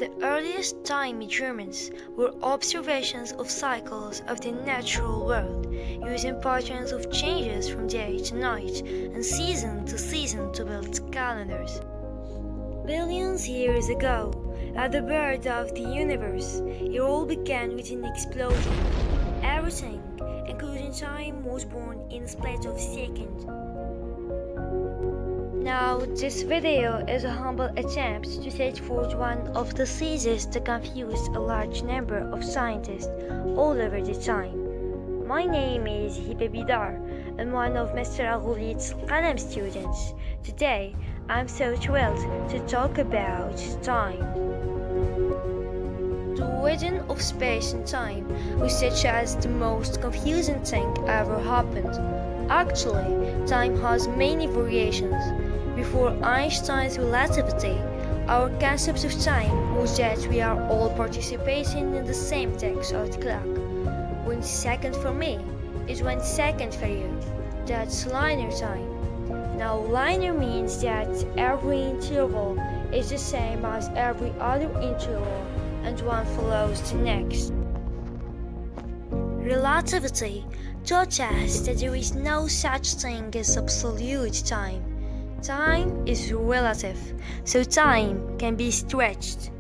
The earliest time measurements were observations of cycles of the natural world, using patterns of changes from day to night and season to season to build calendars. Billions years ago, at the birth of the universe, it all began with an explosion. Everything, including time, was born in a split of seconds. Now, this video is a humble attempt to set forth one of the theses that confused a large number of scientists all over the time. My name is Bader. I'm one of Mr. Aghoulid's Qalam students. Today, I'm so thrilled to talk about time. The origin of space and time was such as the most confusing thing ever happened. Actually, time has many variations. Before Einstein's relativity, our concept of time was that we are all participating in the same ticks of the clock. 1 second for me is 1 second for you. That's linear time. Now, linear means that every interval is the same as every other interval and one follows the next. Relativity taught us that there is no such thing as absolute time. Time is relative, so time can be stretched.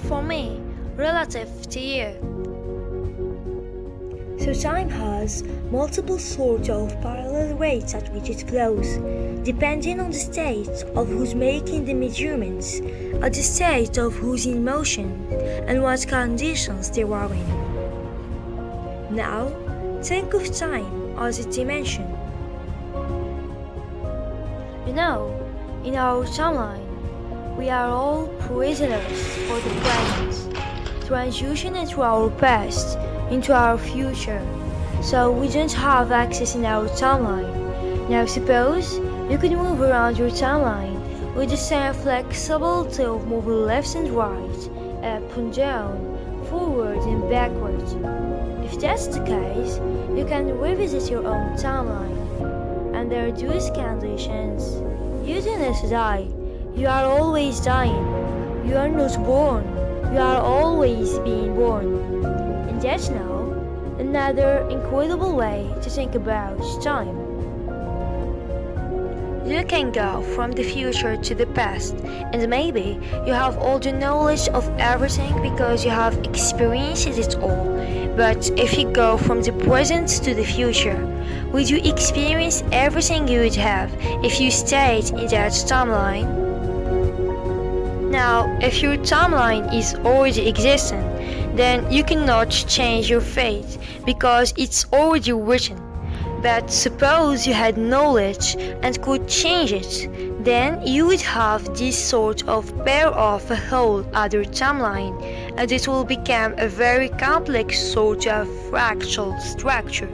For me, relative to you. So time has multiple sorts of parallel rates at which it flows, depending on the state of who's making the measurements, or the state of who's in motion, and what conditions they are in. Now, think of time as a dimension. You know, in our timeline, we are all prisoners for the present, transitioning through our past into our future, so we don't have access in our timeline. Now suppose you could move around your timeline with the same flexibility of moving left and right, up and down, forward and backward. If that's the case, you can revisit your own timeline. Under those conditions, you do not die. You are always dying. You are not born. You are always being born. And that's now another incredible way to think about time. You can go from the future to the past, and maybe you have all the knowledge of everything because you have experienced it all. But if you go from the present to the future, would you experience everything you would have if you stayed in that timeline? Now, if your timeline is already existing, then you cannot change your fate because it's already written. But suppose you had knowledge and could change it, then you would have this sort of pair of a whole other timeline, and it will become a very complex sort of fractal structure.